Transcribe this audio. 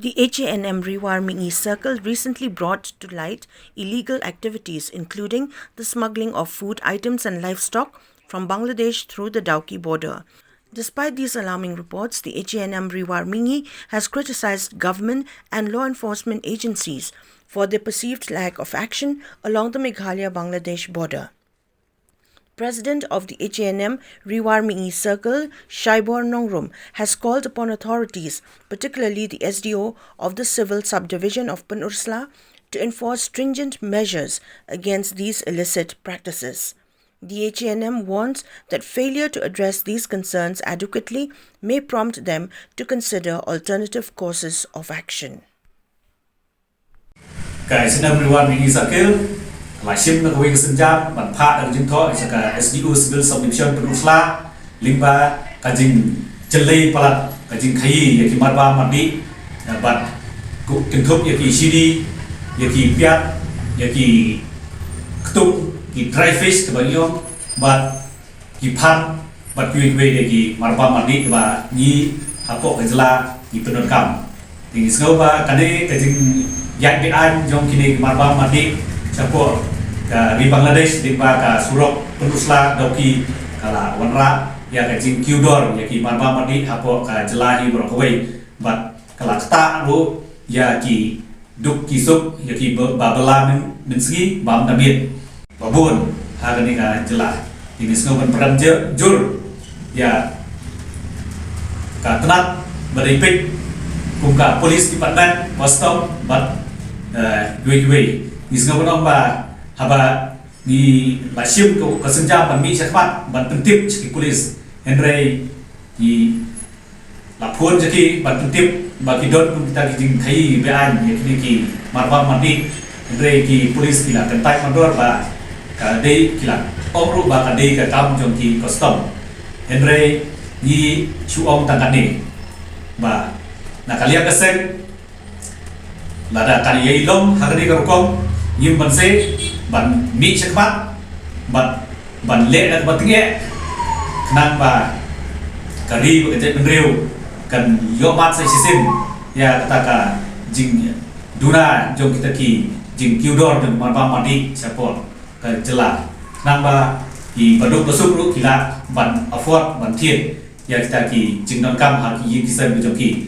The HANM Ri War Mihngi circle recently brought to light illegal activities including the smuggling of food items and livestock from Bangladesh through the Dawki border. Despite these alarming reports, the HANM Ri War Mihngi has criticized government and law enforcement agencies for their perceived lack of action along the Meghalaya-Bangladesh border. President of the HANM Ri War Mihngi Circle, Shaibor Nongrum, has called upon authorities, particularly the SDO of the Civil Subdivision of Penursla, to enforce stringent measures against these illicit practices. The HANM warns that failure to address these concerns adequately may prompt them to consider alternative courses of action. SMUGGLING Ri War Mihngi Circle Lashim na kawing senjam manfaat dari jengto isaka SDU Civil Subdivision Penursla lingba kajing jelai palat kajing kai yaki marba mardi bat kentup yaki sidi yaki piat yaki ketuk ki dry fish kebanyo bat ki pan bat kuih yaki marba mardi ba ni hapok kajela ni penurkam tinggi segoba kade kajing yak bian jong kini marba mardi Capo di Bangladesh di ka surok Penursla Dawki kala wanra ya ka jing kiudor ya ki marba mardi hapo ka jelahi brokawai bat kala kta ru ya ki duk kisuk ya ki babala minsgi bam damit babun ha ni ka jelah ini sengoban peran jur ya ka tenat beripik kumka polis department postom bat dui Nisgabon ba haba ni lashim ko kasenja ban mi chakmat ban pentip chiki polis henry ni lapon jaki ban pentip bagi dot kun kita kijing thai bean yakni ki marba mandi henry ki polis kila kentai mandor ba ka dei kila omru ba ka dei ka kam jong ki custom henry ni chuom tangani ba nakalia kaseng lada kali ilom hagani karukom nhưng bạn sẽ bạn mỹ chắc bắt bạn lệ là bạn nghe năng và cả đi với cái chân rêu cần yo mat sẽ xin ya kata ka jing duna jom kita ki jing kiudor dan marba mandi support ka jela năng ba ki baduk besuk ru kila ban afford ban thiên ya kita ki jing non kam ha ki yin kisan jom ki